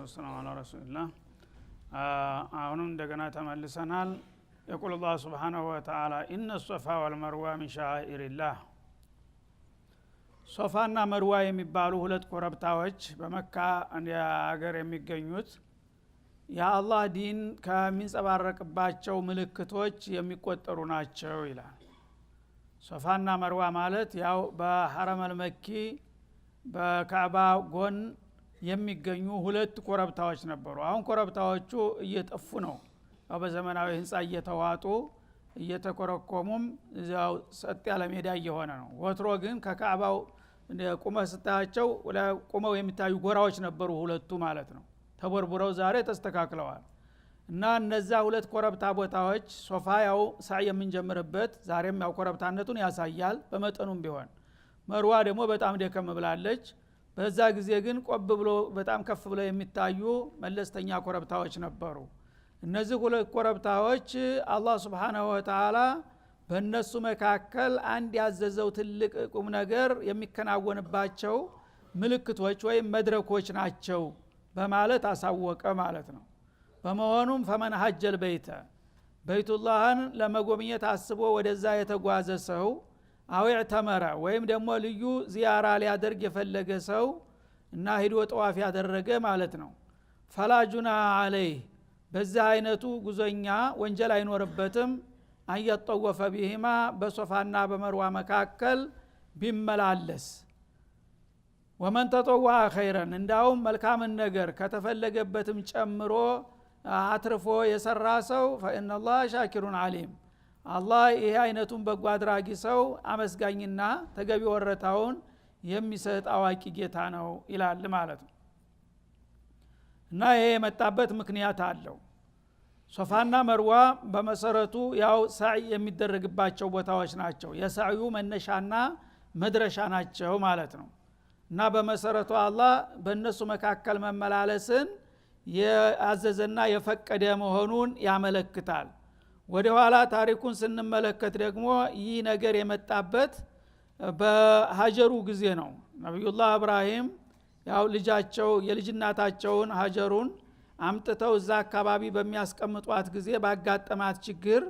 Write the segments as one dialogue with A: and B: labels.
A: ወሰላሙ ዐላ ረሱሊላህ። አሁንም እንደገና ተመልሰናል። የቁል አላህ ሱብሓነሁ ወተዓላ ኢነ ሶፋ ወልመርዋ ሚን ሸዓኢሪላህ። ሶፋና መርዋ የሚባሉ ሁለት ኮረብታዎች በመካ ሀገር የሚገኙት የአላህ ዲን ከሚንጸባረቅባቸው ምልክቶች የሚቆጠሩ ናቸው ይላል። ሶፋና መርዋ ማለት ያው በሐረመል መኪ በካዕባ ጎን የሚገኙ ሁለት ኮረብታዎች ነበሩ። አሁን ኮረብታዎቹ እየጠፉ ነው። ያው በዘመናዊ ህንጻ እየተዋጡ እየተኮረኮሙም እዛው ሰጥ ያለ ሜዳ እየሆነ ነው። ወትሮ ግን ከካዕባው ቁመህ ስታያቸው ቁመው የሚታዩ ጎራዎች ነበሩ ሁለቱ ማለት ነው። ተቦርቡረው ዛሬ ተስተካክለዋል። እና እነዛ ሁለት ኮረብታ ቦታዎች ሶፋ ያው ሳዕ የምንጀምርበት ዛሬም ያው ኮረብታነቱን ያሳያል በመጠኑም ቢሆን፣ መርዋ ደግሞ በጣም ደከም ብላለች። በዛ ጊዜ ግን ቆብ ብሎ በጣም ከፍ ብለው የሚታዩ መለስተኛ ኮረብታዎች ነበሩ። እነዚህ ሁለት ኮረብታዎች አላህ Subhanahu Wa Ta'ala በእነሱ መካከል አንድ ያዘዘው ትልቅ ቁም ነገር የሚከናወንባቸው ምልክቶች ወይም መድረኮች ናቸው በማለት አሳወቀ ማለት ነው። በመሆኑም ፈመን ሐጀል በይቱላህን ለመጎብኘት አስቦ ወደዛ የተጓዘ ሰው አው ተመረ ወይም ደግሞ ልዩ ዚያራ ሊያደርግ የፈለገ ሰው እና ሄዶ ጠዋፍ ያደረገ ማለት ነው። ፈላጁና አለይህ በዛ አይነቱ ጉዞኛ ወንጀል አይኖርበትም። አየጠወፈ ቢሂማ በሶፋና በመርዋ መካከል ቢመላለስ። ወመን ተጠዋ ኸይረን እንዳውም መልካምን ነገር ከተፈለገበትም ጨምሮ አትርፎ የሰራ ሰው ፈኢነላህ ሻኪሩን አሊም፣ አላህ ይሄ አይነቱን በጎ አድራጊ ሰው አመስጋኝና ተገቢ ወረታውን የሚሰጥ አዋቂ ጌታ ነው ይላል ማለት ነው። እና ይሄ የመጣበት ምክንያት አለው። ሶፋና መርዋ በመሰረቱ ያው ሳዕ የሚደረግባቸው ቦታዎች ናቸው። የሳዕዩ መነሻና መድረሻ ናቸው ማለት ነው። እና በመሰረቱ አላህ በእነሱ መካከል መመላለስን ያዘዘና የፈቀደ መሆኑን ያመለክታል። ወደ ኋላ ታሪኩን ስንመለከት ደግሞ ይህ ነገር የመጣበት በሀጀሩ ጊዜ ነው። ነብዩላህ ኢብራሂም ያው ልጃቸው የልጅናታቸውን ሀጀሩን አምጥተው እዛ አካባቢ በሚያስቀምጧት ጊዜ ባጋጠማት ችግር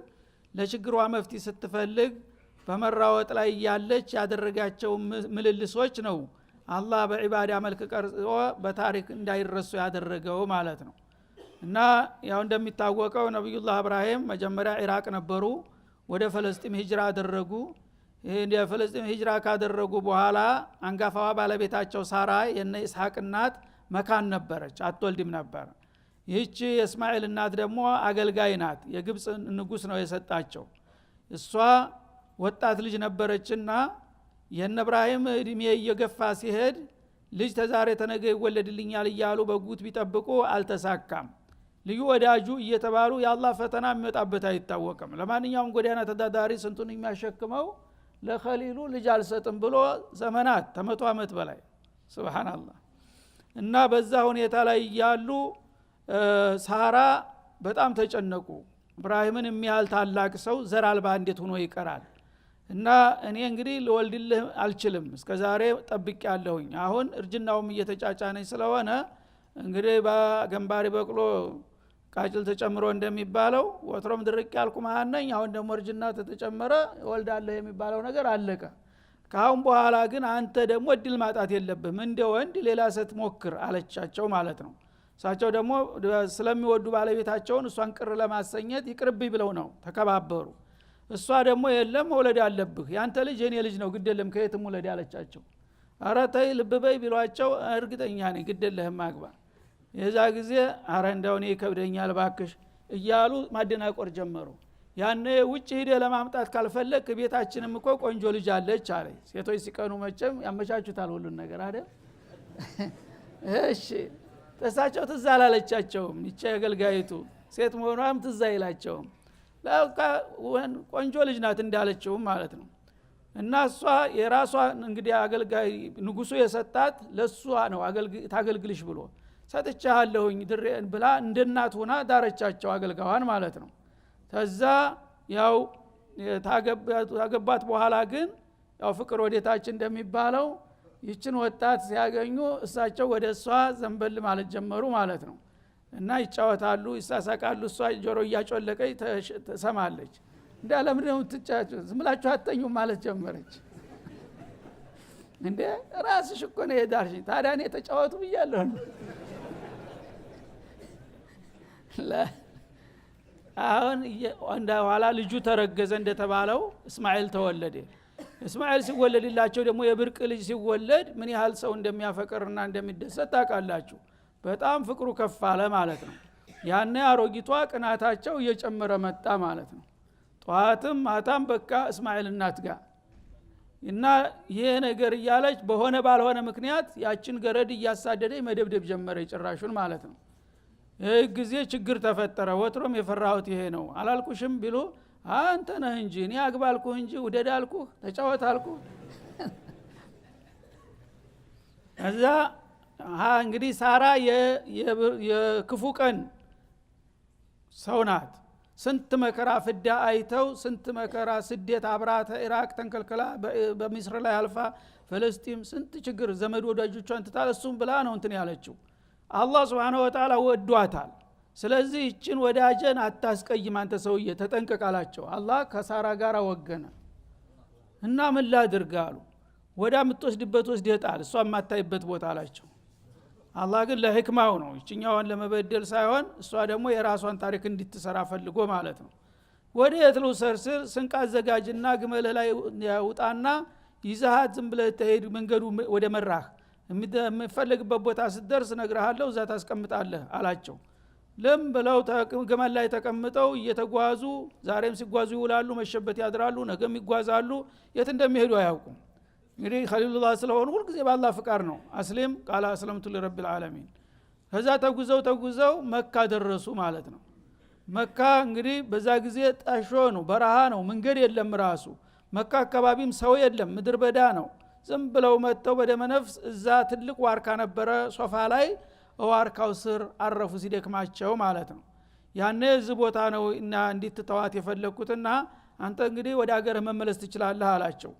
A: ለችግሯ መፍትሄ ስትፈልግ በመራወጥ ላይ ያለች ያደረጋቸው ምልልሶች ነው አላህ በዒባዳ መልክ ቀርጾ በታሪክ እንዳይረሱ ያደረገው ማለት ነው። እና ያው እንደሚታወቀው ነብዩላህ ኢብራሂም መጀመሪያ ኢራቅ ነበሩ፣ ወደ ፍልስጤም ሂጅራ አደረጉ። ይሄን የፍልስጤም ሂጅራ ካደረጉ በኋላ አንጋፋዋ ባለቤታቸው ሳራ የነ ኢስሐቅ እናት መካን ነበረች፣ አትወልድም ነበር። ይህች የእስማኤል እናት ደግሞ አገልጋይ ናት፣ የግብጽ ንጉስ ነው የሰጣቸው። እሷ ወጣት ልጅ ነበረችና የነ ኢብራሂም እድሜ እየገፋ ሲሄድ ልጅ ተዛሬ ተነገ ይወለድልኛል እያሉ በጉት ቢጠብቁ አልተሳካም። ልዩ ወዳጁ እየተባሉ የአላህ ፈተና የሚመጣበት አይታወቅም። ለማንኛውም ጎዳና ተዳዳሪ ስንቱን የሚያሸክመው ለኸሊሉ ልጅ አልሰጥም ብሎ ዘመናት ከመቶ ዓመት በላይ ሱብሃንአላህ። እና በዛ ሁኔታ ላይ ያሉ ሳራ በጣም ተጨነቁ። ኢብራሂምን የሚያህል ታላቅ ሰው ዘር አልባ እንዴት ሆኖ ይቀራል? እና እኔ እንግዲህ ልወልድልህ አልችልም፣ እስከዛሬ ጠብቄያለሁኝ። አሁን እርጅናውም እየተጫጫነኝ ስለሆነ እንግዲህ በገንባሪ በቅሎ ቃጭል ተጨምሮ እንደሚባለው ወትሮም ድርቅ ያልኩ ማነኝ፣ አሁን ደግሞ እርጅና ተጨመረ እወልዳለሁ የሚባለው ነገር አለቀ። ካሁን በኋላ ግን አንተ ደግሞ እድል ማጣት የለብህም፣ እንደ ወንድ ሌላ ሴት ሞክር አለቻቸው ማለት ነው። እሳቸው ደግሞ ስለሚወዱ ባለቤታቸውን እሷን ቅር ለማሰኘት ይቅርብኝ ብለው ነው ተከባበሩ። እሷ ደግሞ የለም መውለድ አለብህ፣ ያንተ ልጅ የኔ ልጅ ነው ግደለም ከየትም ውለድ አለቻቸው። ኧረ ተይ ልብ በይ ቢሏቸው እርግጠኛ ነኝ ግደለህም አግባ። የዛ ጊዜ ኧረ እንደው እኔ ይከብደኛል እባክሽ እያሉ ማደናቆር ጀመሩ። ያኔ ውጭ ሄደህ ለማምጣት ካልፈለክ ቤታችንም እኮ ቆንጆ ልጅ አለች አለ። ሴቶች ሲቀኑ መቼም ያመቻቹታል ሁሉን ነገር አይደል? እሺ ተሳቸው ትዝ አላለቻቸውም። ይቺ አገልጋይቱ ሴት መሆኗም ትዝ አይላቸውም። ለካ ቆንጆ ልጅ ናት እንዳለችውም ማለት ነው። እና እሷ የራሷ እንግዲህ አገልጋይ ንጉሱ የሰጣት ለሷ ነው ታገልግልሽ ብሎ ሰጥቻለሁኝ ድሬን ብላ እንደናት ሆና ዳረቻቸው አገልጋዋን ማለት ነው። ተዛ ያው ታገባት በኋላ ግን ያው ፍቅር ወዴታችን እንደሚባለው ይችን ወጣት ሲያገኙ እሳቸው ወደ እሷ ዘንበል ማለት ጀመሩ ማለት ነው። እና ይጫወታሉ ይሳሳቃሉ። እሷ ጆሮ እያጮለቀች ተሰማለች። ለምን ነው የምትጫወቱ ዝም ብላችሁ አትተኙም ማለት ጀመረች። እንዴ ራስሽ እኮ ነው የዳርሽ ታዲያ እኔ ተጫወቱ ብያለሁ። አሁን እንደ ኋላ ልጁ ተረገዘ እንደተባለው እስማኤል ተወለደ። እስማኤል ሲወለድላቸው ደግሞ የብርቅ ልጅ ሲወለድ ምን ያህል ሰው እንደሚያፈቅርና እንደሚደሰት ታውቃላችሁ። በጣም ፍቅሩ ከፍ አለ ማለት ነው። ያኔ አሮጊቷ ቅናታቸው እየጨመረ መጣ ማለት ነው። ጧትም ማታም በቃ እስማኤል እናት ጋር እና ይሄ ነገር እያለች በሆነ ባልሆነ ምክንያት ያችን ገረድ እያሳደደች መደብደብ ጀመረ ጭራሹን ማለት ነው። ይህ ጊዜ ችግር ተፈጠረ። ወትሮም የፈራሁት ይሄ ነው አላልኩሽም ቢሉ አንተ ነህ እንጂ እኔ አግባልኩህ እንጂ ውደዳልኩህ ተጫወታልኩህ። እዛ እንግዲህ ሳራ የክፉ ቀን ሰው ናት። ስንት መከራ ፍዳ አይተው ስንት መከራ ስደት አብራተ ኢራቅ ተንከልከላ በሚስር ላይ አልፋ ፍልስጤም ስንት ችግር ዘመድ ወዳጆቿን ትታል እሱም ብላ ነው እንትን ያለችው። አላህ Subhanahu Wa Ta'ala ወዷታል። ስለዚህ እችን ወዳጀን አታስቀይም አንተ ሰውዬ ተጠንቀቅ አላቸው። አላህ ከሳራ ጋር ወገነ እና ምን ላድርግ አሉ። ወዳ የምትወስድበት ወስደህ ጣል እሷ የማታይበት ቦታ አላቸው። አላህ ግን ለህክማው ነው እችኛዋን ለመበደል ሳይሆን እሷ ደግሞ የራሷን ታሪክ እንድትሰራ ፈልጎ ማለት ነው። ወደ የትሉ ሰርስር ስንቅ አዘጋጅና ግመልህ ላይ ውጣና ይዘሃት ዝም ብለህ ተሄድ መንገዱ ወደ መራህ የምፈልግበት ቦታ ስትደርስ ነግረሃለሁ እዛ ታስቀምጣለህ አላቸው። ለም ብለው ግመል ላይ ተቀምጠው እየተጓዙ ዛሬም ሲጓዙ ይውላሉ መሸበት ያድራሉ ነገም ይጓዛሉ የት እንደሚሄዱ አያውቁም። እንግዲህ ኸሊሉላህ ስለሆኑ ሁሉ ጊዜ በአላህ ፍቃድ ነው። አስሊም ቃል አስለምቱ ለረብል ዓለሚን። ከዛ ተጉዘው መካ ደረሱ ማለት ነው። መካ እንግዲህ በዛ ጊዜ ጣሾ ነው በረሃ ነው መንገድ የለም ራሱ መካ አካባቢም ሰው የለም ምድር በዳ ነው። ዝም ብለው መጥተው በደመነፍስ እዛ ትልቅ ዋርካ ነበረ ሶፋ ላይ ዋርካው ስር አረፉ ሲደክማቸው ማለት ነው። ያኔ እዚህ ቦታ ነው እና እንድትተዋት የፈለኩትና አንተ እንግዲህ ወደ ሀገር መመለስ ትችላለህ አላቸው።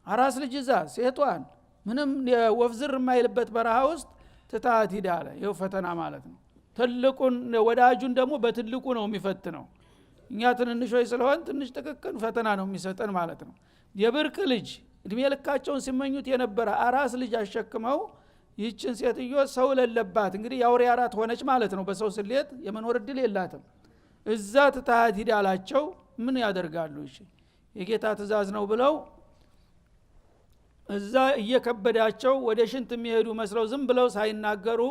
A: አራስ ልጅ እዛ ሴቷን ምንም ወፍዝር የማይልበት በረሃ ውስጥ ትታት ሂዳለ። ይኸው ፈተና ማለት ነው። ትልቁን ወዳጁን ደግሞ በትልቁ ነው የሚፈትነው። እኛ ትንንሾች ስለሆን ትንሽ ጥቅቅን ፈተና ነው የሚሰጠን ማለት ነው። የብርቅ ልጅ እድሜ ልካቸውን ሲመኙት የነበረ አራስ ልጅ አሸክመው ይህችን ሴትዮ ሰው ለለባት እንግዲህ ያውሬ አራት ሆነች ማለት ነው። በሰው ስሌት የመኖር እድል የላትም። እዛ ትታት ሂዳላቸው ምን ያደርጋሉ? እሺ የጌታ ትእዛዝ ነው ብለው እዛ እየከበዳቸው ወደ ሽንት የሚሄዱ መስለው ዝም ብለው ሳይናገሩ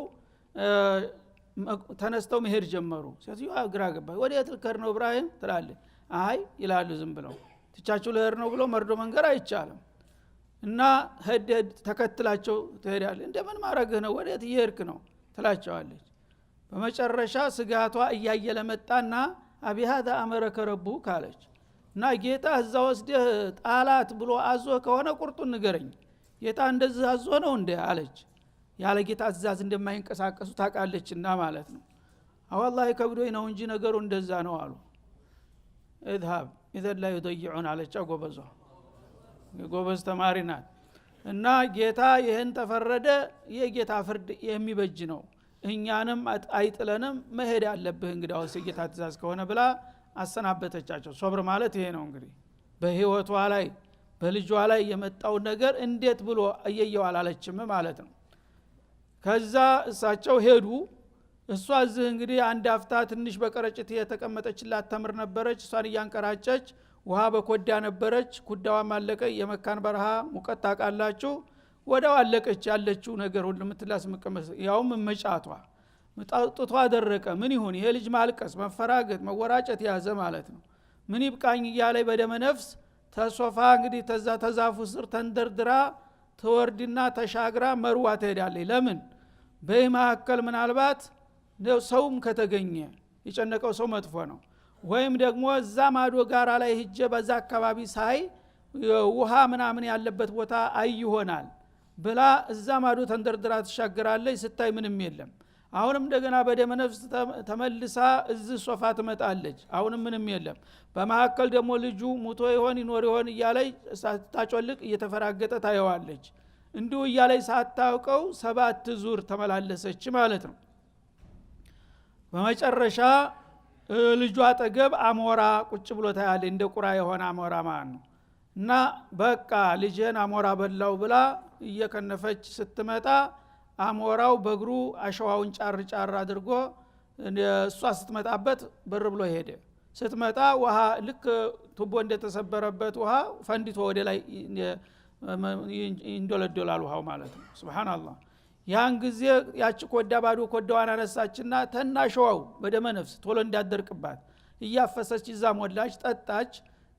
A: ተነስተው መሄድ ጀመሩ። ሴትዮዋ ግራ ገባች። ወዴት ልከር ነው ኢብራሂም ትላለች። አይ ይላሉ ዝም ብለው ትቻችሁ ለሄድ ነው ብለው መርዶ መንገር አይቻልም። እና ሄድ ተከትላቸው ትሄዳለች። እንደምን ማረግህ ነው ወዴት እየሄድክ ነው ትላቸዋለች። በመጨረሻ ስጋቷ እያየለ መጣና አቢ هذا امرك ربك አለች። እና ጌታ እዛ ወስደህ ጣላት ብሎ አዞ ከሆነ ቁርጡን ንገረኝ ጌታ እንደዚህ አዞ ነው እንዴ አለች። ያለ ጌታ ትእዛዝ እንደማይንቀሳቀሱ ታውቃለችና ማለት ነው። አዋላሂ ከብዶኝ ነው እንጂ ነገሩ እንደዛ ነው አሉ። اذهب اذا لا يضيعون አለች። ጎበዟ ጎበዝ ተማሪ ናት። እና ጌታ ይሄን ተፈረደ የጌታ ፍርድ የሚበጅ ነው እኛንም አይጥለንም መሄድ ያለብህ እንግዲያውስ የጌታ ትእዛዝ ከሆነ ብላ አሰናበተቻቸው። ሶብር ማለት ይሄ ነው እንግዲህ በህይወቷ ላይ በልጇ ላይ የመጣው ነገር እንዴት ብሎ አየየው አላለችም ማለት ነው። ከዛ እሳቸው ሄዱ። እሷ እዚህ እንግዲህ አንድ አፍታ ትንሽ በቀረጭት የተቀመጠችላት ተምር ነበረች። እሷን እያንቀራጨች ውሃ በኮዳ ነበረች። ኩዳዋ ማለቀ። የመካን በረሃ ሙቀት ታውቃላችሁ። ወዳው አለቀች። ያለችው ነገር ሁሉ ምትላስ መቀመስ ያውም መጫቷ ጣጥቷ ደረቀ። ምን ይሁን ይሄ ልጅ ማልቀስ መፈራገጥ መወራጨት ያዘ ማለት ነው። ምን ይብቃኝ እያለ በደመ ነፍስ ተሶፋ እንግዲህ ተዛፉ ስር ተንደርድራ ተወርድና ተሻግራ መርዋ ትሄዳለች። ለምን በመሐከል ምናልባት ሰውም ከተገኘ የጨነቀው ሰው መጥፎ ነው ወይም ደግሞ እዛ ማዶ ጋራ ላይ ሂጄ በዛ አካባቢ ሳይ ውሃ ምናምን ያለበት ቦታ አይ ይሆናል ብላ እዛ ማዶ ተንደርድራ ትሻገራለች። ስታይ ምንም የለም። አሁንም እንደገና በደመ ነፍስ ተመልሳ እዚህ ሶፋ ትመጣለች። አሁንም ምንም የለም። በመሐከል ደግሞ ልጁ ሙቶ ይሆን ይኖር ይሆን እያለች ታጮልቅ እየተፈራገጠ ታየዋለች። እንዲሁ እያለች ሳታውቀው 7 ዙር ተመላለሰች ማለት ነው። በመጨረሻ ልጇ አጠገብ አሞራ ቁጭ ብሎ ታያለ፣ እንደ ቁራ የሆነ አሞራ ማለት ነው። እና በቃ ልጄን አሞራ በላው ብላ እየከነፈች ስትመጣ አሞራው በእግሩ አሸዋውን ጫር ጫር አድርጎ እሷ ስትመጣበት በር ብሎ ሄደ። ስትመጣ ውሃ ልክ ቱቦ እንደተሰበረበት ውሃ ፈንዲቶ ወደ ላይ ይንዶለዶላል ውሃው ማለት ነው። ሱብሃንአላህ። ያን ጊዜ ያቺ ኮዳ ባዶ ኮዳዋን አነሳችና ተናሸዋው በደመ ነፍስ ቶሎ እንዳደርቅባት እያፈሰች ይዛ ሞላች፣ ጠጣች።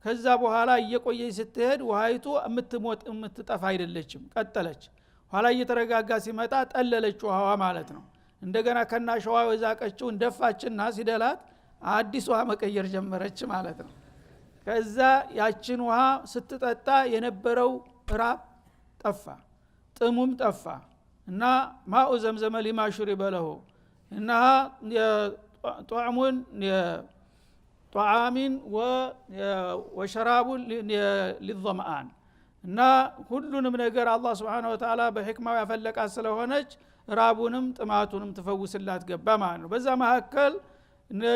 A: ከዛ በኋላ እየቆየች ስትሄድ ውሃይቱ የምትሞት የምትጠፋ አይደለችም፣ ቀጠለች። ኋላ እየተረጋጋ ሲመጣ ጠለለች ውሃዋ ማለት ነው። እንደገና ከናሸዋ ወዛቀችው እንደፋችና ሲደላት አዲስ ውሃ መቀየር ጀመረች ማለት ነው። ከዛ ያችን ውሃ ስትጠጣ የነበረው ራብ ጠፋ፣ ጥሙም ጠፋ። እና ማኡ ዘምዘመ ሊማ ሹሪበ ለሁ እና ጧዕሙን ጧዓሚን ወሸራቡን ሊዘምአን እና ሁሉንም ነገር አላህ Subhanahu Wa Ta'ala በህክማው ያፈለቃት ስለሆነች ራቡንም ጥማቱንም ተፈውስላት ገባ ማለት ነው። በዛ መሐከል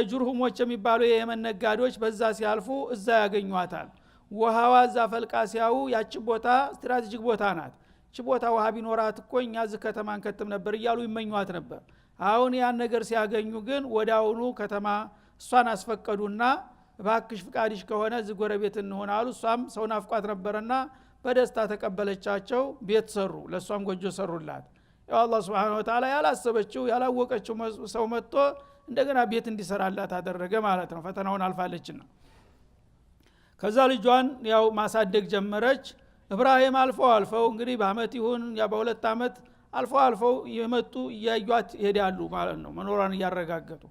A: ጁርሁሞች የሚባሉ የየመን ነጋዴዎች በዛ ሲያልፉ እዛ ያገኟታል። ውሃዋ እዛ ፈልቃ ሲያዩ ያቺ ቦታ ስትራቴጂክ ቦታ ናት። እቺ ቦታ ውሃ ቢኖራት እኮ እኛ እዚህ ከተማን ከተም ነበር እያሉ ይመኙት ነበር። አሁን ያን ነገር ሲያገኙ ግን ወዳውኑ ከተማ እሷን አስፈቀዱና ባክሽ ፍቃድሽ ከሆነ እዚህ ጎረቤት እንሆን አሉ። እሷም ሰው ናፍቋት ነበርና በደስታ ተቀበለቻቸው። ቤት ሰሩ፣ ለሷም ጎጆ ሰሩላት። ያው አላህ Subhanahu Wa Ta'ala ያላሰበችው ያላወቀችው ሰው መጥቶ እንደገና ቤት እንዲሰራላት አደረገ ማለት ነው። ፈተናውን አልፋለችና ከዛ ልጇን ያው ማሳደግ ጀመረች። ኢብራሂም አልፈው እንግዲህ በአመት ይሁን ያ በሁለት አመት አልፈው የመጡ እያዩት ይሄዳሉ ማለት ነው፣ መኖራን እያረጋገጡ።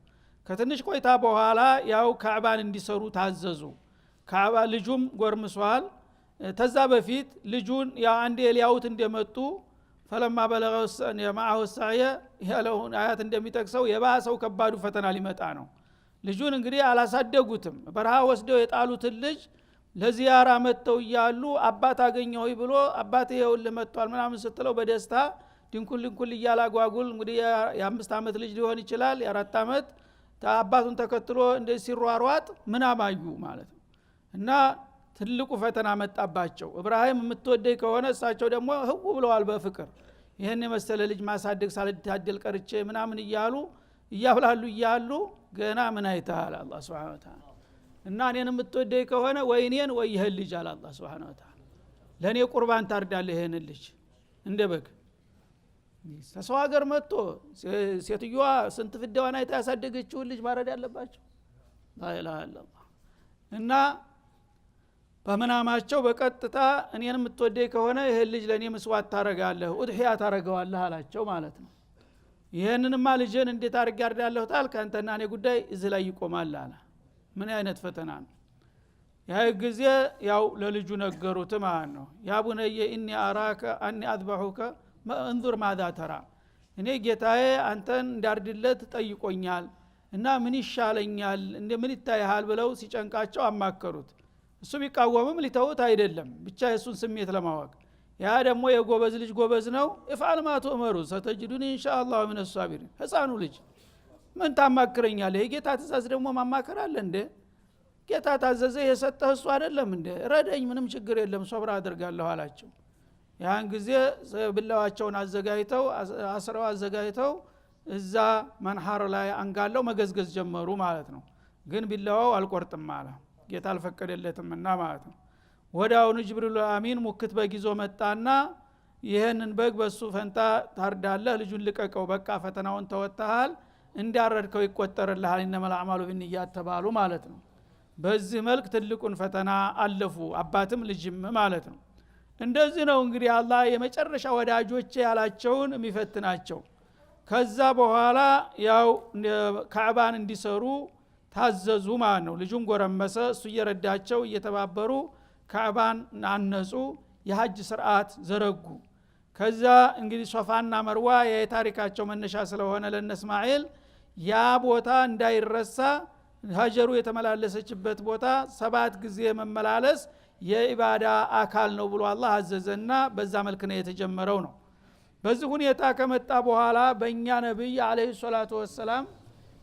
A: ከትንሽ ቆይታ በኋላ ያው ካዕባን እንዲሰሩ ታዘዙ። ካዕባ ልጁም ጎርምሷል። ተዛ በፊት ልጁን ያ አንዴ ሊያውት እንደመጡ ፈለማ በለገው የማአሁ ሰየ ያለውን አያት እንደሚጠቅሰው የባሰው ከባዱ ፈተና ሊመጣ ነው። ልጁን እንግዲህ አላሳደጉትም። በረሃ ወስደው የጣሉትን ልጅ ለዚያራ መተው ያሉ አባት አገኘው ብሎ አባቴ ይኸውልህ መጥቷል ምናምን ስትለው በደስታ ድንኩል እያላጓጉል እንግዲህ የ5 አመት ልጅ ሊሆን ይችላል የ4 አመት አባቱን ተከትሎ እንደዚህ ሲሯሯጥ ምን አማዩ ማለት ነው። እና ትልቁ ፈተና መጣባቸው። ኢብራሂም የምትወደይ ከሆነ እሳቸው ደግሞ ህው ብለዋል በፍቅር ይሄን የመሰለ ልጅ ማሳደግ ሳልታደል ቀርቼ ምናምን እያብላሉ እያሉ ገና ምን አይተሃል አላህ Subhanahu Wa Ta'ala እና እኔን የምትወደይ ከሆነ ወይኔን ወይህ ልጅ አለ አላህ Subhanahu Wa Ta'ala ለኔ ቁርባን ታርዳለህ ይሄን ልጅ እንደ በግ። ተሰው ሀገር መጥቶ ሴትዮዋ ስንት ፍዳዋን አይታ ያሳደገችው ልጅ ማረድ ያለባቸው ላኢላሃ ኢላላህ። እና በመናማቸው በቀጥታ እኔን የምትወደይ ከሆነ ይሄ ልጅ ለኔ መስዋዕት ታረጋለህ ኡድሂያ ታረጋዋለህ አላቸው ማለት ነው። ይሄንንማ ልጅን እንዴት አርጋ ያርዳለሁ ታልክ አንተና እኔ ጉዳይ እዚህ ላይ ይቆማል አለ። ምን አይነት ፈተና ነው! ያ ጊዜ ያው ለልጁ ነገሩት ማለት ነው። ያ ቡነየ ኢኒ አራከ አኒ አذبحك እንظر ماذا ترى እኔ ጌታዬ አንተን እንዳርድለት ጠይቆኛል እና ምን ይሻለኛል እንደምን ይታያል ብለው ሲጨንቃቸው አማከሩት። እሱ ቢቃወምም ሊተውት አይደለም ብቻ የሱን ስሜት ለማወቅ። ያ ደግሞ የጎበዝ ልጅ ጎበዝ ነው። ኢፍዓል ማ ተኡመሩ ሰተጅዱኒ ኢንሻአላህ ሚነ ሷቢሪን። ህፃኑ ልጅ ምን ታማክረኛለህ? የጌታ ትእዛዝ ደግሞ ማማከር አለ እንዴ? ጌታ ታዘዘ የሰጠህ እሱ አይደለም እንዴ? ረደኝ፣ ምንም ችግር የለም ሶብር አደርጋለሁ አላቸው። ያን ጊዜ ብላዋቸውን አዘጋጅተው አስረው አዘጋጅተው እዛ መንሐር ላይ አንጋለው መገዝገዝ ጀመሩ ማለት ነው። ግን ቢላዋው አልቆርጥም አለ ጌታ አልፈቀደለትምና ማለት ነው። ወዳውኑ ጅብሪል አሚን ሙክት በጊዞ መጣና ይሄንን በግ በሱ ፈንታ ታርዳለህ፣ ልጁን ልቀቀው፣ በቃ ፈተናውን ተወጣሃል፣ እንዲያረድከው ይቆጠርልሃል፣ ኢነመል አዕማሉ ቢንኒያት ተባሉ ማለት ነው። በዚህ መልክ ትልቁን ፈተና አለፉ፣ አባትም ልጅም ማለት ነው። እንደዚህ ነው እንግዲህ አላህ የመጨረሻ ወዳጆቼ ያላቸውን የሚፈትናቸው። ከዛ በኋላ ያው ካዕባን እንዲሰሩ ታዘዙ ማለት ነው። ልጁን ጎረመሰ፣ እሱ እየረዳቸው እየተባበሩ ካዕባን አነጹ፣ የሐጅ ስርዓት ዘረጉ። ከዛ እንግዲህ ሶፋና መርዋ የታሪካቸው መነሻ ስለሆነ ለነ እስማኤል ያ ቦታ እንዳይረሳ ሀጀሩ የተመላለሰችበት ቦታ 7 ጊዜ መመላለስ የኢባዳ አካል ነው ብሎ አላህ አዘዘና በዛ መልክ ነው የተጀመረው ነው። በዚህ ሁኔታ ከመጣ በኋላ በእኛ ነብይ አለይሂ ሰላቱ ወሰላም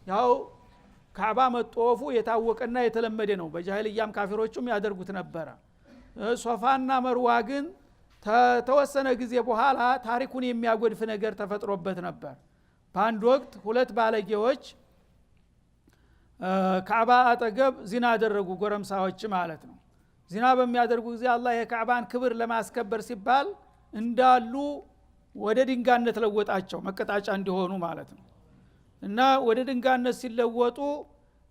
A: ያው ካዕባ መጥወፉ የታወቀና የተለመደ ነው። በጃሂልያም ካፊሮቹም ያደርጉት ነበር። ሶፋና መርዋ ግን ተወሰነ ጊዜ በኋላ ታሪኩን የሚያጎድፍ ነገር ተፈጥሮበት ነበር። በአንድ ወቅት 2 ባለጌዎች ካዕባ አጠገብ ዚና አደረጉ፣ ጎረምሳዎች ማለት ነው። ዚና በሚያደርጉ ጊዜ አላህ የካዕባን ክብር ለማስከበር ሲባል እንዳሉ ወደ ድንጋይነት ለወጣቸው፣ መቀጣጫ እንዲሆኑ ማለት ነው። እና ወደ ድንጋይነት ሲለወጡ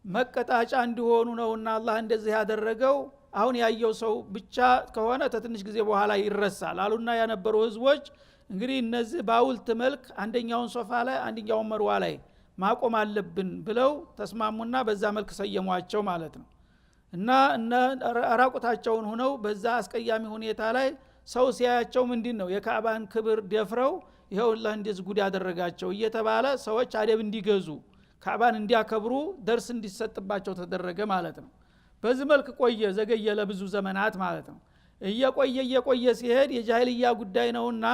A: መቀጣጫ እንዲሆኑ ነውና አላህ እንደዚህ ያደረገው አሁን ያየው ሰው ብቻ ከሆነ ከትንሽ ጊዜ በኋላ ይረሳል አሉና ያነበሩ ህዝቦች እንግዲህ እነዚህ ባውልት መልክ አንደኛውን ሶፋ ላይ አንደኛውን መርዋ ላይ ማቆም አለብን ብለው ተስማሙና በዛ መልክ ሰየሟቸው ማለት ነው። እና ራቁታቸውን ሆነው በዛ አስቀያሚ ሁኔታ ላይ ሰው ሲያያቸው ምንድነው የካዕባን ክብር ደፍረው ይኸውላህ እንደዚህ ጉድ ያደረጋቸው እየተባለ ሰዎች አደብ እንዲገዙ ካዕባን እንዲያከብሩ ደርስ እንዲሰጥባቸው ተደረገ ማለት ነው። በዚህ መልክ ቆየ፣ ዘገየ ለብዙ ዘመናት ማለት ነው። እየቆየ ሲሄድ የጃሂልያ ጉዳይ ነውና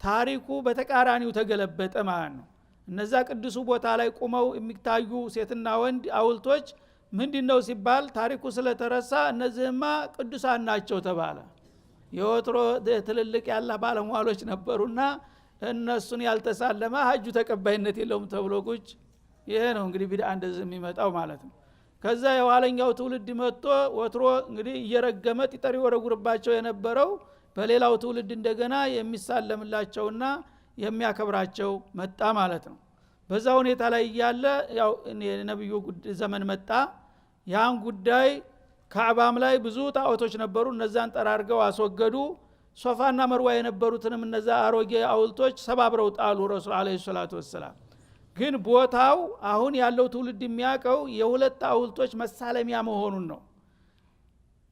A: ታሪኩ በተቃራኒው ተገለበጠ ማለት ነው። እነዛ ቅዱሱ ቦታ ላይ ቆመው የሚታዩ ሴትና ወንድ አውልቶች ምንድነው ሲባል ታሪኩ ስለተረሳ እነዚህማ ቅዱሳን ናቸው ተባለ። የወትሮ ትልልቅ ያላህ ባለሟሎች ነበሩና እነሱን ያልተሳለመ ሀጁ ተቀባይነት የለውም ተብሎ ቁጭ። ይሄ ነው እንግዲህ ቢድዓ እንደዚህ የሚመጣው ማለት ነው። ከዛ የኋለኛው ትውልድ መጥቶ ወትሮ እንግዲህ እየረገመ ጢጠሪ ወረጉርባቸው የነበረው በሌላው ትውልድ እንደገና የሚሳለምላቸውና የሚያከብራቸው መጣ ማለት ነው። በዛ ሁኔታ ላይ ያለ ያው የነብዩ ዘመን መጣ። ያን ጉዳይ ካዕባም ላይ ብዙ ጣዖቶች ነበሩ፣ እነዛን ጠራርገው አስወገዱ። ሶፋና መርዋ የነበሩትንም እነዛ አሮጌ አውልቶች ሰባብረው ጣሉ ረሱል አለይሂ ሰላቱ ወሰላም። ግን ቦታው አሁን ያለው ትውልድ የሚያቀው የሁለት አውልቶች መሳለሚያ መሆኑን ነው።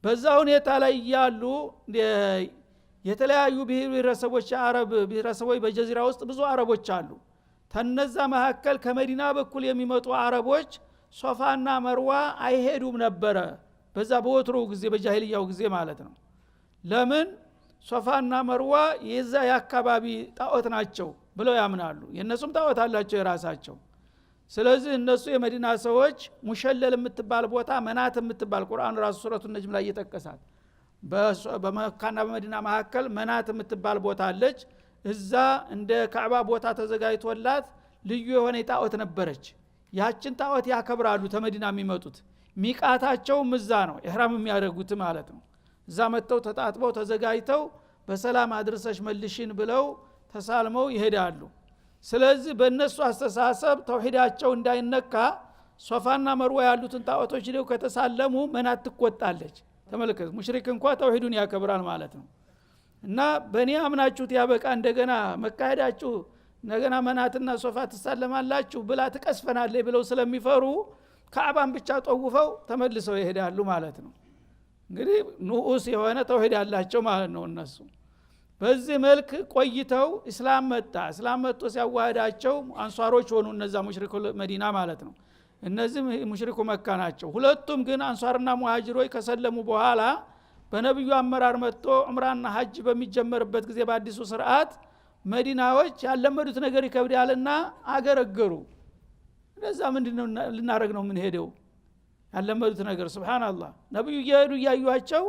A: በዛ ሁኔታ ላይ ያሉ የተለያዩ ብሔረሰቦች የአረብ ብሔረሰቦች በጀዚራ ውስጥ ብዙ አረቦች አሉ። ተነዛ መካከል ከመዲና በኩል የሚመጡ አረቦች ሶፋና መርዋ አይሄዱም ነበረ በዛ በወትሮ ጊዜ በጃሂልያው ጊዜ ማለት ነው። ለምን? ሶፋና መርዋ የዛ የአካባቢ ጣዖት ናቸው ብለው ያምናሉ። የነሱም ጣዖት አላቸው የራሳቸው። ስለዚህ እነሱ የመዲና ሰዎች ሙሸለል የምትባል ቦታ መናት የምትባል ቁርአን ራሱ ሱረቱ ነጅም ላይ እየጠቀሳት በመካና በመዲና መካከል መናት የምትባል ቦታ አለች። እዛ እንደ ካዕባ ቦታ ተዘጋጅቶላት ልዩ የሆነ ጣዖት ነበረች። ያችን ጣዖት ያከብራሉ ተመዲና የሚመጡት። ሚቃታቸው እዛ ነው ኢህራም የሚያደርጉት ማለት ነው። እዛ መጥተው ተጣጥበው ተዘጋጅተው በሰላም አድርሰሽ መልሽን ብለው ተሳልመው ይሄዳሉ። ስለዚህ በእነሱ አስተሳሰብ ተውሂዳቸው እንዳይነካ ሶፋና መርዋ ያሉትን ጣዖቶች ሄደው ከተሳለሙ መናት ትቆጣለች። ተመልከቱ፣ ሙሽሪክ እንኳን ተውሂዱን ያከብራል ማለት ነው። እና በእኔ አምናችሁት ያበቃ እንደገና መካሄዳችሁ እንደገና መናትና ሶፋ ትሳለማላችሁ ብላ ትቀስፈናለች ብለው ስለሚፈሩ ካዕባን ብቻ ጠውፈው ተመልሰው ይሄዳሉ ማለት ነው። እንግዲህ ንዑስ የሆነ ተውሂድ ያላቸው ማለት ነው እነሱ። በዚህ መልክ ቆይተው እስላም መጣ። እስላም መጥቶ ሲያዋህዳቸው አንሷሮች ሆኑ እነዛ ሙሽሪኩ መዲና ማለት ነው። እነዚህ ሙሽሪኩ መካ ናቸው። ሁለቱም ግን አንሷርና ሙሃጅሮች ከሰለሙ በኋላ በነብዩ አመራር መጥቶ ዑምራና ሐጅ በሚጀመርበት ጊዜ በአዲሱ ስርዓት መዲናዎች ያለመዱት ነገር ይከብዳልና አገረገሩ። እንደዛ ምንድነው ልናረግ ነው ምን ሄደው ያለመዱት ነገር ሱብሃንአላህ። ነብዩ እየሄዱ እያዩአቸው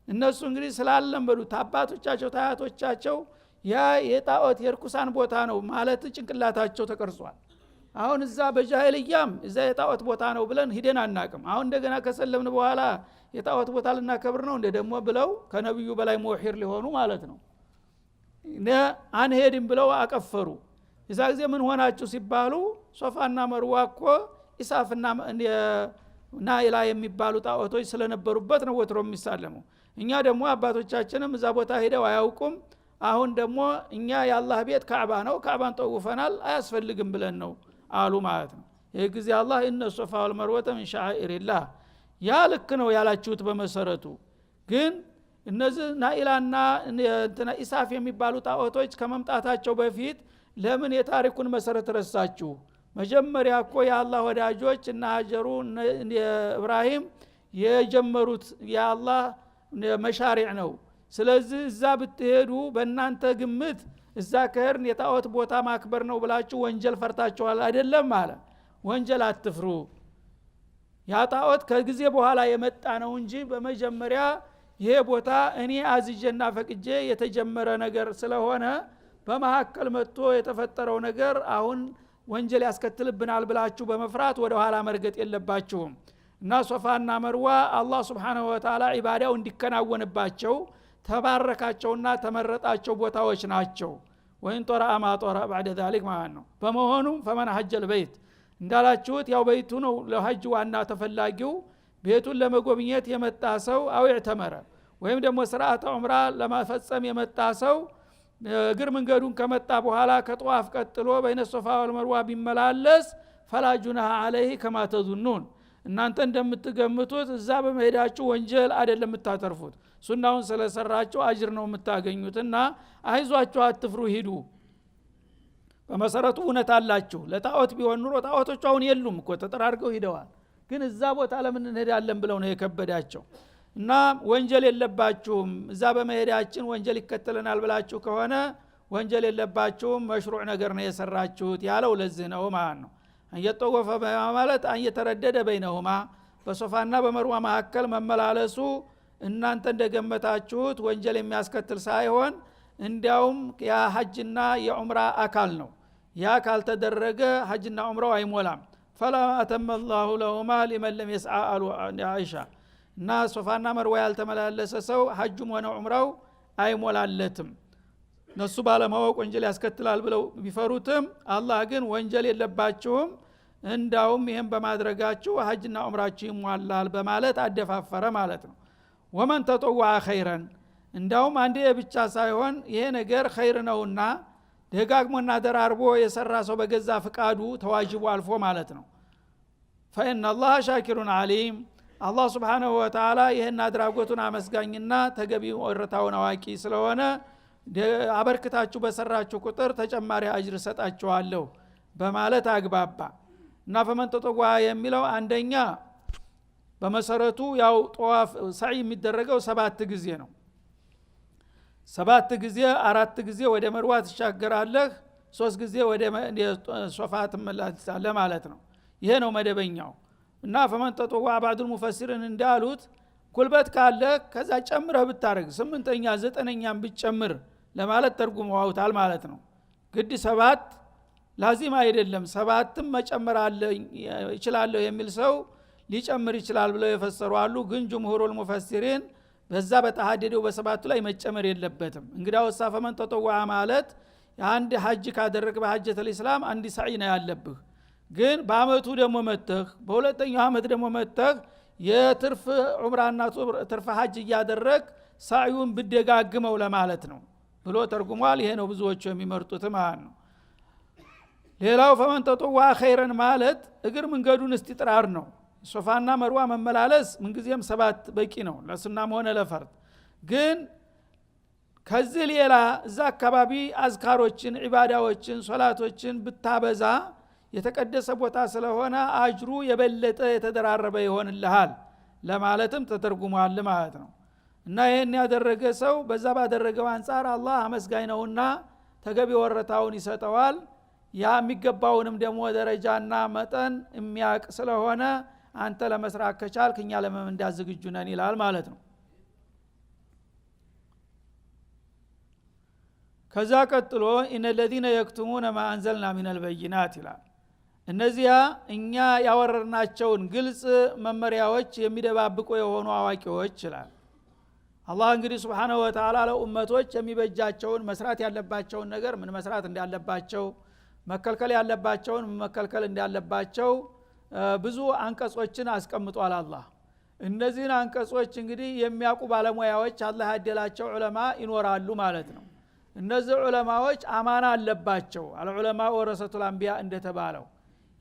A: እነሱ እንግዲህ ስላለመዱት አባቶቻቸው ታያቶቻቸው ያ የጣዖት የርኩሳን ቦታ ነው ማለት ጭንቅላታቸው ተቀርጿል። አሁን እዛ በጃሂልያም እዛ የጣዖት ቦታ ነው ብለን ሂደን አናቅም። አሁን እንደገና ከሰለምን በኋላ የጣዖት ቦታ ልናከብር ነው እንደ ደግሞ ብለው ከነብዩ በላይ ሙሂር ሊሆኑ ማለት ነው አንሄድም ብለው አቀፈሩ። የዛ ጊዜ ምን ሆናችሁ ሲባሉ ሶፋና መርዋ እኮ ኢሳፍና ናኢላ የሚባሉ ጣዖቶች ስለነበሩበት ነው ወትሮ የሚሳለሙ። እኛ ደግሞ አባቶቻችንም እዛ ቦታ ሄደው አያውቁም። አሁን ደግሞ እኛ የአላህ ቤት ካዕባ ነው፣ ካዕባን ጠውፈናል፣ አያስፈልግም ብለን ነው አሉ ማለት ነው። ይህ ጊዜ አላህ እነ ሶፋ ወልመርወተ ምን ሻኢሪላህ ያ ልክ ነው ያላችሁት በመሰረቱ። ግን እነዚህ ናኢላና ኢሳፍ የሚባሉ ጣዖቶች ከመምጣታቸው በፊት ለምን የታሪኩን መሰረት ረሳችሁ? መጀመሪያ እኮ የአላህ ወዳጆች እና ሀጀሩ ኢብራሂም የጀመሩት የአላህ መሻሪዕ ነው። ስለዚህ እዛ ብትሄዱ በእናንተ ግምት እዛ ከሄድን የጣዖት ቦታ ማክበር ነው ብላችሁ ወንጀል ፈርታችኋል አይደለም አለ። ወንጀል አትፍሩ፣ ያ ጣዖት ከጊዜ በኋላ የመጣ ነው እንጂ በመጀመሪያ ይሄ ቦታ እኔ አዝጀና ፈቅጄ የተጀመረ ነገር ስለሆነ በመሐከል መጥቶ የተፈጠረው ነገር አሁን ወንጀል ያስከትልብናል ብላችሁ በመፍራት ወደ ኋላ መርገጥ የለባችሁም። እና ሶፋና መርዋ አላህ Subhanahu Wa Ta'ala ኢባዳው እንዲከናወንባቸው ተባረካቸውና ተመረጣቸው ቦታዎች ናቸው። ወይን ጦራ አማጦራ بعد ذلك ማለት ነው። በመሆኑም فمن حج البيت እንዳላችሁት ያው በይቱ ነው ለሐጅ ዋና ተፈላጊው። ቤቱን ለመጎብኘት የመጣ ሰው አው ይተመረ ወይም ደግሞ ስርዓተ ዑምራ ለማፈጸም የመጣ ሰው እግር መንገዱን ከመጣ በኋላ ከጧፍ ቀጥሎ በይነ ሶፋ ወልመርዋ ቢመላለስ فلا جناح عليه كما تظنون እናንተ እንደምትገምቱት እዛ በመሄዳችሁ ወንጀል አይደለም የምታተርፉት፣ ሱናውን ስለሰራችሁ አጅር ነው የምታገኙትና አይዟችሁ አትፍሩ ሂዱ። በመሰረቱ እውነት አላችሁ። ለጣዖት ቢሆን ኑሮ ጣዖቶቹ አሁን የሉም እኮ ተጠራርገው ሂደዋል። ግን እዛ ቦታ ለምን እንሄዳለን ብለው ነው የከበዳቸው። እና ወንጀል የለባችሁም እዛ በመሄዳችን ወንጀል ይከተለናል ብላችሁ ከሆነ ወንጀል የለባችሁም፣ መሽሩዕ ነገር ነው የሰራችሁት ያለው ለዚህ ነው ማለት ነው። አንየጠወፈ ማለት አንየተረደደ በይነሁማ በሶፋና በመርዋ መካከል መመላለሱ እናንተ እንደገመታችሁት ወንጀል የሚያስከትል ሳይሆን እንዲያውም ያ ሐጅና የዑምራ አካል ነው። ያ ካልተደረገ ሐጅና ዑምራው አይሞላም። فلا اتم الله لهما لمن لم يسعى عائሻ እና ሶፋና መርዋ ያልተመላለሰ ሰው ሐጁም ሆነ ዑምራው አይሞላለትም። ነሱ ባለማወቅ ወንጀል ያስከትላል ብለው ቢፈሩትም አላህ ግን ወንጀል የለባችሁም እንዳውም ይሄን በማድረጋችሁ ሐጅና ዑምራችሁ ይሟላል በማለት አደፋፈረ ማለት ነው። ወመን ተጠወዐ ኸይረን እንዳውም አንዴ ብቻ ሳይሆን ይሄ ነገር ኸይር ነውና ደጋግሞና ደራርቦ የሰራ ሰው በገዛ ፍቃዱ ተዋጅቡ አልፎ ማለት ነው። فإن الله شاكر عليم አላህ Subhanahu Wa Ta'ala ይሄን አድራጎቱን አመስጋኝና ተገቢው ወረታውን አዋቂ ስለሆነ አበርክታችሁ በሰራችሁ ቁጥር ተጨማሪ አጅር ሰጣችኋለሁ በማለት አግባባ። እና ፈመን ተጠወዐ የሚለው አንደኛ በመሰረቱ ያው ጧፍ ሰዒ የሚደረገው 7 ጊዜ ነው። 7 ጊዜ 4 ጊዜ ወደ መርዋ ትሻገራለህ፣ 3 ጊዜ ወደ ሶፋ ትመላለሳለህ ማለት ነው። ይሄ ነው መደበኛው። እና ፈመን ተጠወዐ ባዕዱል ሙፈሲሪን እንዳሉት ጉልበት ካለ ከዛ ጨምረህ ብታረግ 8ኛ 9ኛም ብትጨምር ለማለት ተርጉመዋውታል ማለት ነው። ግድ 7 ላዚም አይደለም። 7ም መጨመር አለ ይችላል የሚል ሰው ሊጨምር ይችላል ብለው የፈሰሩ አሉ። ግን ጅምሁሩል ሙፈሲሪን በዛ በተሐደደው በሰባቱ ላይ መጨመር የለበትም። እንግዲያው ፈመን ተጠወዐ ማለት አንድ ሐጅ ካደረግ በሐጀተል ኢስላም አንድ ሰዒ ነው ያለብህ። ግን በአመቱ ደግሞ መተህ በሁለተኛው አመት ደግሞ መተህ የትርፍ ዑምራና ትርፍ ሐጅ እያደረግ ሳዩን ብደጋግመው ለማለት ነው ብሎ ተርጉሟል። ይሄ ነው ብዙዎቹ የሚመርጡት ማለት ነው። ሌላው ፈመን ተጠወዐ ኸይረን ማለት እግር መንገዱን እስቲጥራር ነው። ሶፋና መርዋ መመላለስ ምንጊዜም 7 በቂ ነው ለሱናም ሆነ ለፈርድ። ግን ከዚህ ሌላ እዛ አካባቢ አዝካሮችን፣ ዒባዳዎችን፣ ሶላቶችን ብታበዛ የተቀደሰ ቦታ ስለሆነ አጅሩ የበለጠ የተደራረበ ይሆንልሃል ለማለትም ተተርጉሟል ማለት ነው። እና ይሄን ያደረገ ሰው በዛ ባደረገው አንፃር አላህ አመስጋኝ ነውና ተገቢ ወረታውን ይሰጠዋል። ያ የሚገባውንም ደግሞ ደረጃና መጠን የሚያቅ ስለሆነ አንተ ለመስራት ከቻልክ እኛ ለመምንዳት ዝግጁ ነን ይላል ማለት ነው። ከዛ ቀጥሎ ኢነ الذين يكتمون ما انزلنا من البينات ይላል። እነዚያ እኛ ያወረርናቸውን ግልጽ መመሪያዎች የሚደባብቁ የሆኑ አዋቂዎች ይላል። አላህ እንግዲህ Subhanahu Wa Ta'ala ለኡመቶች የሚበጃቸውን መስራት ያለባቸውን ነገር ምን መስራት እንዳለባቸው፣ መከልከል ያለባቸውን መከልከል እንዳለባቸው ብዙ አንቀጾችን አስቀምጧል አላህ። እነዚህን አንቀጾች እንግዲህ የሚያውቁ ባለሙያዎች አላህ ያደላቸው ዑለማ ይኖራሉ ማለት ነው። እነዚህ ዑለማዎች አማና አለባቸው። አልዑለማ ወረሰቱል አንቢያ እንደተባለው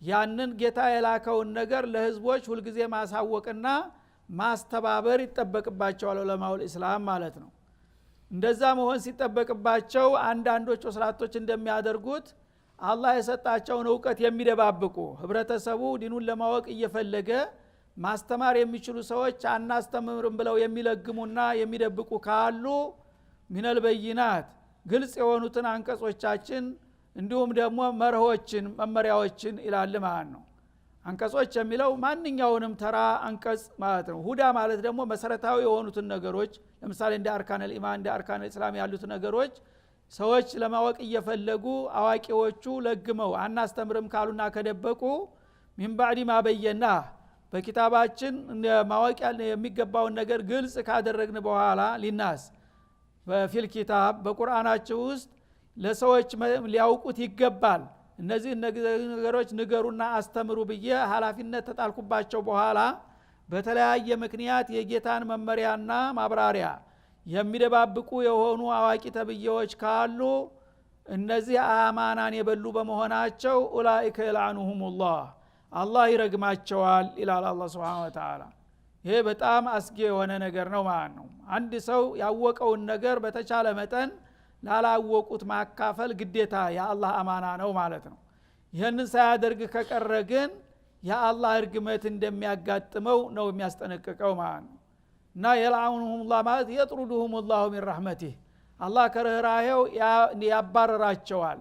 A: ያንን ጌታ የላከውን ነገር ለህዝቦች ሁልጊዜ ማሳወቅና ማስተባበር ይጠበቅባቸዋል ዑለማውል ኢስላም ማለት ነው። እንደዛ መሆን ሲጠበቅባቸው አንዳንዶች ወስላቶች እንደሚያደርጉት አላህ የሰጣቸውን ዕውቀት የሚደባብቁ ህብረተሰቡ ዲኑን ለማወቅ እየፈለገ ማስተማር የሚችሉ ሰዎች አናስተምርም ብለው የሚለግሙና የሚደብቁ ካሉ ሚነል በይናት ግልጽ የሆኑትን አንቀጾቻችን እንዲሁም ደግሞ መርሆችን መመሪያዎችን ይላል ማለት ነው። አንቀጾች የሚለው ማንኛውንም ተራ አንቀጽ ማለት ነው። ሁዳ ማለት ደግሞ መሰረታዊ የሆኑትን ነገሮች ለምሳሌ እንደ አርካነል ኢማን እንደ አርካነል እስላም ያሉት ነገሮች ሰዎች ለማወቅ እየፈለጉ አዋቂዎቹ ለግመው አናስተምርም ካሉና ከደበቁ ሚን ባዕድ ማበየና በኪታባችን ማወቅ የሚገባውን ነገር ግልጽ ካደረግን በኋላ ሊናስ በፊል ኪታብ በቁርአናቸው ውስጥ ለሰዎች ሊያውቁት ይገባል እነዚህ ነገሮች ንገሩና አስተምሩ ብዬ ኃላፊነት ተጣልኩባቸው በኋላ በተለያየ ምክንያት የጌታን መመሪያና ማብራሪያ የሚደባብቁ የሆኑ አዋቂ ተብዬዎች ካሉ እነዚህ አማናን የበሉ በመሆናቸው ኡላኢከ ይልዓኑሁሙላህ አላህ ይረግማቸዋል ይላል አላህ Subhanahu Wa Ta'ala። ይሄ በጣም አስጊ የሆነ ነገር ነው ማለት ነው። አንድ ሰው ያወቀውን ነገር በተቻለ መጠን ላላወቁት ማካፈል ግዴታ የአላህ አማና ነው ማለት ነው። ይህንን ሳያደርግ ከቀረ ግን የአላህ እርግመት እንደሚያጋጥመው ነው የሚያስጠነቅቀው ማለት ነው። እና የልዓኑሁሙላህ ማለት የጥሩዱሁሙላሁ ሚን ረሕመቲህ አላህ ከርህራሄው ያባረራቸዋል።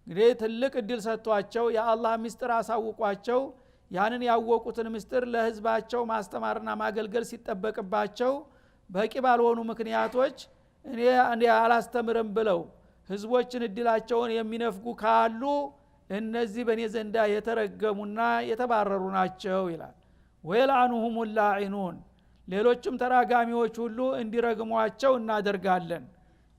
A: እንግዲህ ትልቅ እድል ሰጥቷቸው የአላህ ምስጢር አሳውቋቸው ያንን ያወቁትን ምስጢር ለህዝባቸው ማስተማርና ማገልገል ሲጠበቅባቸው በቂ ባልሆኑ ምክንያቶች እኔ አላስተምርም ብለው ህዝቦችን እድላቸውን የሚነፍጉ ካሉ እነዚህ በእኔ ዘንዳ የተረገሙና የተባረሩ ናቸው ይላል። ወይልዓኑሁሙ ላዒኑን ሌሎችም ተራጋሚዎች ሁሉ እንዲረግሟቸው እናደርጋለን።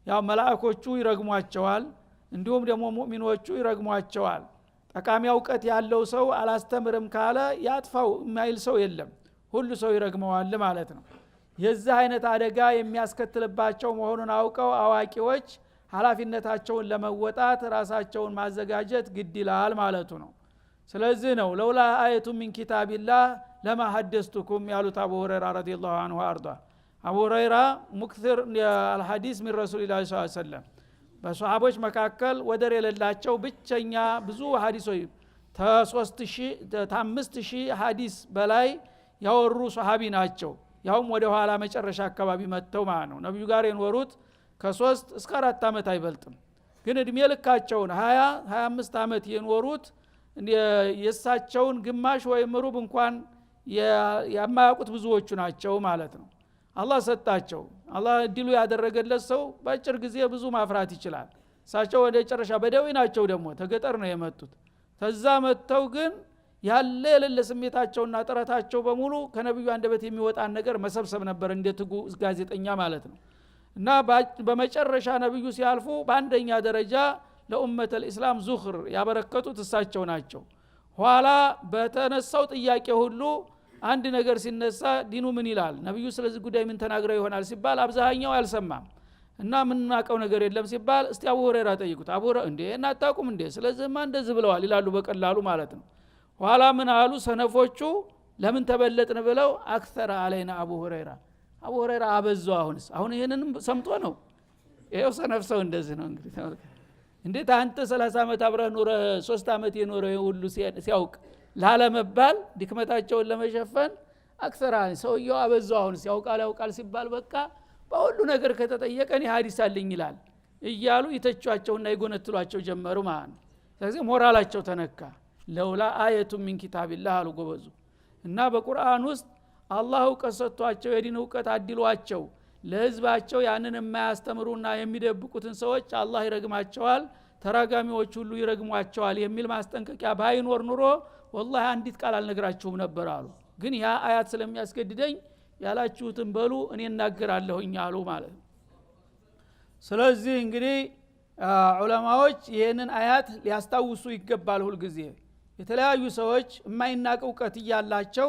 A: ያው መላእኮቹ ይረግሟቸዋል፣ እንዲሁም ደግሞ ሙእሚኖቹ ይረግሟቸዋል። ጠቃሚ ዕውቀት ያለው ሰው አላስተምርም ካለ ያጥፋው የማይል ሰው የለም፣ ሁሉ ሰው ይረግመዋል ማለት ነው። የዚህ አይነት አደጋ የሚያስከትልባቸው መሆኑን አውቀው አዋቂዎች ኃላፊነታቸውን ለመወጣት ራሳቸውን ማዘጋጀት ግድ ይላል ማለቱ ነው። ስለዚህ ነው ለውላ አየቱ ሚን ኪታቢላህ ለማ ሐደስቱኩም ያሉት አቡ ሁረይራ ረዲየላሁ ዐንሁ አርዳ። አቡ ሁረይራ ሙክሲር አልሐዲስ ሚን ረሱሊላህ ሰለላሁ ዐለይሂ ወሰለም በሷሃቦች መካከል ወደር የሌላቸው ብቸኛ ብዙ ሐዲሶች ከ5000 ሐዲስ በላይ ያወሩ ሷሃቢ ናቸው። ያውም ወደ ኋላ መጨረሻ አካባቢ መተው ማለት ነው። ነብዩ ጋር የኖሩት ከ3 እስከ 4 አመት አይበልጥም። ግን እድሜ ልካቸውን 25 አመት የኖሩት የሳቸውን ግማሽ ወይም ሩብ እንኳን የማያውቁት ብዙዎቹ ናቸው ማለት ነው። አላህ ሰጣቸው። አላህ እድሉ ያደረገለት ሰው በአጭር ጊዜ ብዙ ማፍራት ይችላል። እሳቸው ወደ ጨረሻ በደዌ ናቸው፣ ደግሞ ተገጠር ነው የመጡት። ተዛ መተው ግን ያለ የሌለ ስሜታቸውና ጥረታቸው በሙሉ ከነብዩ አንደበት የሚወጣን ነገር መሰብሰብ ነበር፣ እንደ ትጉ ጋዜጠኛ ማለት ነው። እና በመጨረሻ ነብዩ ሲያልፉ በአንደኛ ደረጃ ለኡመተል ኢስላም ዙኽር ያበረከቱት እሳቸው ናቸው። ኋላ በተነሳው ጥያቄ ሁሉ አንድ ነገር ሲነሳ ዲኑ ምን ይላል፣ ነብዩ ስለዚህ ጉዳይ ምን ተናግረው ይሆናል ሲባል አብዛኛው አልሰማም። እና ምን እናቀው ነገር የለም ሲባል እስቲ አቡ ሁረይራ ጠይቁት። አቡ ሁረይራ እንዴ እናታቁም እንዴ ስለዚህማ እንደዚህ ብለዋል ይላሉ በቀላሉ ማለት ነው። ኋላ ምን አሉ ሰነፎቹ ለምን ተበለጥን ብለው አክተረ አለይና አቡ ሁረይራ አቡ ሁረይራ አበዛው። አሁን ይሄንንም ሰምቶ ነው ይሄው ሰነፍ ሰው እንደዚህ ነው እንግዲህ ተመልከት። እንዴት አንተ 30 አመት አብረህ ኖረ 3 አመት የኖረ ሁሉ ሲያውቅ ላለመባል ድክመታቸውን ለመሸፈን አክተራ ሰውየው አበዛው። አሁንስ ያውቃል ሲባል በቃ በሁሉ ነገር ከተጠየቀን ሐዲስ አለኝ ይላል እያሉ ይተቿቸውና ይጎነትሏቸው ጀመሩ ማለት ነው። ስለዚህ ሞራላቸው ተነካ። ለውላ አየቱ ሚን ኪታቢላህ አሉ ጎበዙ። እና በቁርአን ውስጥ አላህ ዕውቀት ሰጥቷቸው የዲን ዕውቀት አድሏቸው ለህዝባቸው ያንን የማያስተምሩና የሚደብቁትን ሰዎች አላህ ይረግማቸዋል፣ ተራጋሚዎች ሁሉ ይረግሟቸዋል የሚል ማስጠንቀቂያ ባይኖር ኑሮ ወላሂ አንዲት ቃል አልነግራችሁም ነበር አሉ። ግን ያ አያት ስለሚያስገድደኝ ያላችሁትን በሉ እኔ እናገራለሁኝ አሉ ማለት ነው። ስለዚህ እንግዲህ ዑለማዎች ይህንን አያት ሊያስታውሱ ይገባል። ሁሉ ጊዜ የተለያዩ ሰዎች የማይናቅ ዕውቀት እያላቸው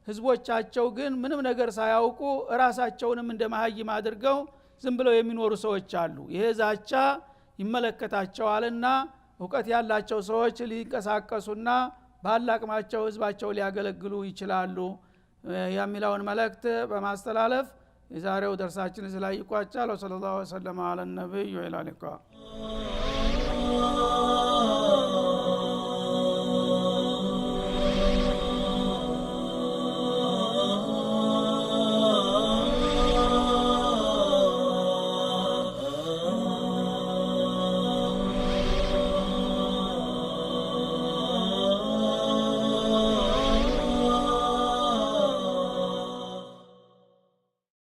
A: ህዝቦቻቸው ግን ምንም ነገር ሳያውቁ ራሳቸውንም እንደማህይም አድርገው ዝም ብለው የሚኖሩ ሰዎች አሉ። ይሄ ዛቻ ይመለከታቸዋልና ዕውቀት ያላቸው ሰዎች ሊንቀሳቀሱና ባላቅማቸው ህዝባቸው ሊያገለግሉ ይችላሉ የሚለውን መልእክት በማስተላለፍ የዛሬው ደርሳችን እዚህ ላይ ይቋጫል። ወሰለላሁ ዐለ ነብይ ወዐላ አሊሂ